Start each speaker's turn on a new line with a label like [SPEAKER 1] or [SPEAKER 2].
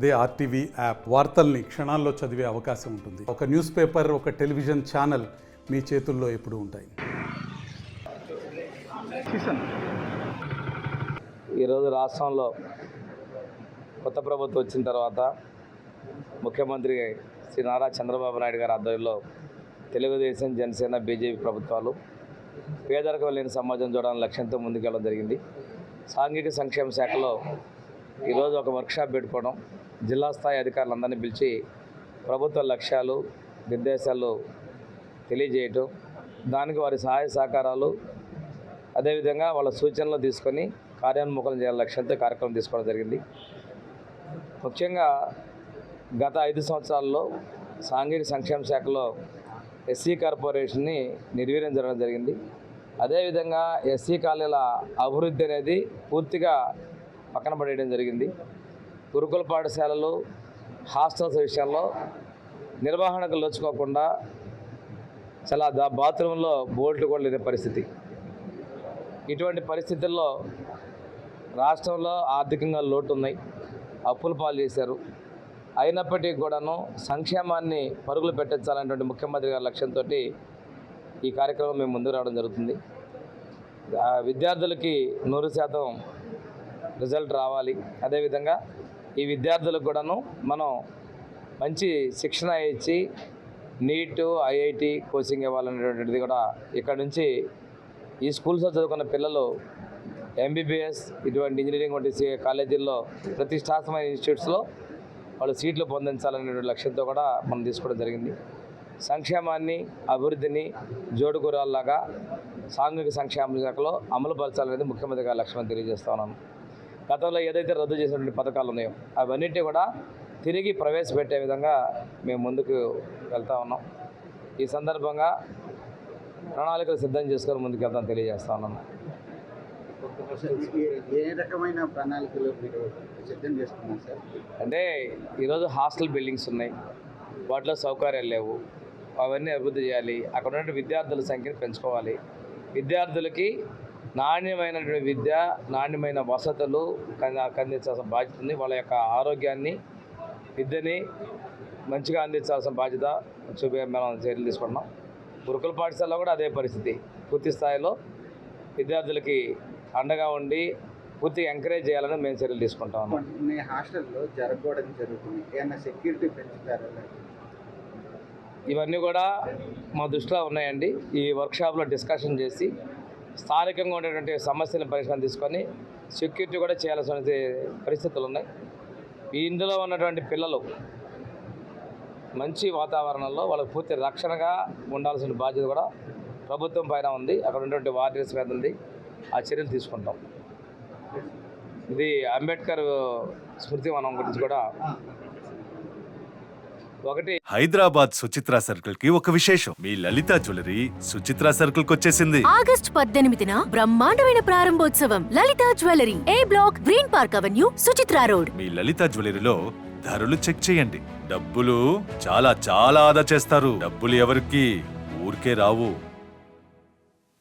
[SPEAKER 1] అదే RTV app వార్తల్ని క్షణాల్లో చదివే అవకాశం ఉంటుంది. ఒక న్యూస్ పేపర్, ఒక టెలివిజన్ ఛానల్ మీ చేతుల్లో ఎప్పుడూ ఉంటాయి.
[SPEAKER 2] ఈరోజు రాష్ట్రంలో కొత్త ప్రభుత్వం వచ్చిన తర్వాత ముఖ్యమంత్రి శ్రీ నారా చంద్రబాబు నాయుడు గారి ఆధ్వర్యంలో తెలుగుదేశం, జనసేన, బీజేపీ ప్రభుత్వాలు పేదరికం లేని సమాజం చూడాలని లక్ష్యంతో ముందుకెళ్ళడం జరిగింది. సాంఘిక సంక్షేమ శాఖలో ఈరోజు ఒక వర్క్షాప్ పెట్టుకోవడం, జిల్లా స్థాయి అధికారులందరినీ పిలిచి ప్రభుత్వ లక్ష్యాలు, నిర్దేశాలు తెలియజేయటం, దానికి వారి సహాయ సహకారాలు, అదేవిధంగా వాళ్ళ సూచనలు తీసుకొని కార్యోన్ముఖం చేయాలని లక్ష్యంతో కార్యక్రమం తీసుకోవడం జరిగింది. ముఖ్యంగా గత 5 సంవత్సరాల్లో సాంఘిక సంక్షేమ శాఖలో ఎస్సీ కార్పొరేషన్ని నిర్వీర్యం జరగడం జరిగింది. అదేవిధంగా ఎస్సీ కాలనీల అభివృద్ధి అనేది పూర్తిగా పక్కన పడేయడం జరిగింది. గురుకుల పాఠశాలలు, హాస్టల్స్ విషయాల్లో నిర్వహణకు లోచుకోకుండా చాలా బాత్రూంలో బోల్ట్లు కూడా లేని పరిస్థితి. ఇటువంటి పరిస్థితుల్లో రాష్ట్రంలో ఆర్థికంగా లోటు ఉన్నాయి, అప్పుల పాలు చేశారు. అయినప్పటికీ కూడాను సంక్షేమాన్ని పరుగులు పెట్టించాలనేటువంటి ముఖ్యమంత్రి గారి లక్ష్యంతో ఈ కార్యక్రమం మేము ముందుకు రావడం జరుగుతుంది. విద్యార్థులకి 100% రిజల్ట్ రావాలి. అదేవిధంగా ఈ విద్యార్థులకు కూడాను మనం మంచి శిక్షణ ఇచ్చి నీటు, ఐఐటి కోచింగ్ ఇవ్వాలనేటువంటిది కూడా ఇక్కడ నుంచి ఈ స్కూల్స్లో చదువుకున్న పిల్లలు ఎంబీబీఎస్, ఇటువంటి ఇంజనీరింగ్ వంటి కాలేజీల్లో ప్రతిష్టాత్మక ఇన్స్టిట్యూట్స్లో వాళ్ళు సీట్లు పొందించాలనే లక్ష్యంతో కూడా మనం తీసుకోవడం జరిగింది. సంక్షేమాన్ని, అభివృద్ధిని జోడుగురాల్లాగా సాంఘిక సంక్షేమ శాఖలో అమలు పరచాలనేది ముఖ్యమంత్రి గారి లక్ష్యం తెలియజేస్తా ఉన్నాను. గతంలో ఏదైతే రద్దు చేసినటువంటి పథకాలు ఉన్నాయో అవన్నిటినీ కూడా తిరిగి ప్రవేశపెట్టే విధంగా మేము ముందుకు వెళ్తూ ఉన్నాం. ఈ సందర్భంగా ప్రణాళికలు సిద్ధం చేసుకొని ముందుకు వెళ్తాం తెలియజేస్తా ఉన్నాను.
[SPEAKER 3] ఏ రకమైన ప్రణాళికలు మీరు సిద్ధం చేస్తున్నారు సార్?
[SPEAKER 2] అంటే ఈరోజు హాస్టల్ బిల్డింగ్స్ ఉన్నాయి, వాటిలో సౌకర్యాలు లేవు, అవన్నీ అభివృద్ధి చేయాలి. అక్కడ ఉన్న విద్యార్థుల సంఖ్యను పెంచుకోవాలి. విద్యార్థులకి నాణ్యమైనటువంటి విద్య, నాణ్యమైన వసతులు అందించాల్సిన బాధ్యత ఉంది. వాళ్ళ యొక్క ఆరోగ్యాన్ని, విద్యని మంచిగా అందించాల్సిన బాధ్యత మనం చర్యలు తీసుకుంటున్నాం. గురుకుల పాఠశాలలో కూడా అదే పరిస్థితి. పూర్తి స్థాయిలో విద్యార్థులకి అండగా ఉండి పూర్తిగా ఎంకరేజ్ చేయాలని మేము చర్యలు తీసుకుంటా ఉన్నాం.
[SPEAKER 3] మీ హాస్టల్లో జరగడం జరుగుతుంది, ఏమైనా సెక్యూరిటీ పెంచుతారా?
[SPEAKER 2] ఇవన్నీ కూడా మా దృష్టిలో ఉన్నాయండి. ఈ వర్క్షాప్లో డిస్కషన్ చేసి స్థానికంగా ఉండేటువంటి సమస్యలను పరిష్కారం తీసుకొని సెక్యూరిటీ కూడా చేయాల్సిన పరిస్థితులు ఉన్నాయి. ఇందులో ఉన్నటువంటి పిల్లలు మంచి వాతావరణంలో వాళ్ళకు పూర్తి రక్షణగా ఉండాల్సిన బాధ్యత కూడా ప్రభుత్వం పైన ఉంది. అక్కడ ఉన్నటువంటి వార్డెన్స్ మీద ఉంది. ఆ చర్యలు తీసుకుంటాం. ఇది అంబేద్కర్ స్మృతి వనం గురించి కూడా ఒకటి.
[SPEAKER 4] హైదరాబాద్ సుచిత్ర సర్కిల్ కి ఒక విశేషం. మీ లలిత జ్యువెలరీ సుచిత్ర సర్కిల్ కి వచ్చేసింది.
[SPEAKER 5] ఆగస్ట్ 18న బ్రహ్మాండమైన ప్రారంభోత్సవం. Lalitha jewellery, A block, green park avenue, Suchitra road.
[SPEAKER 4] మీ లలిత జ్యువెలరీలో ధరలు చెక్ చేయండి. డబ్బులు చాలా చాలా ఆదా చేస్తారు. డబ్బులు ఎవరికి ఊరికే రావు.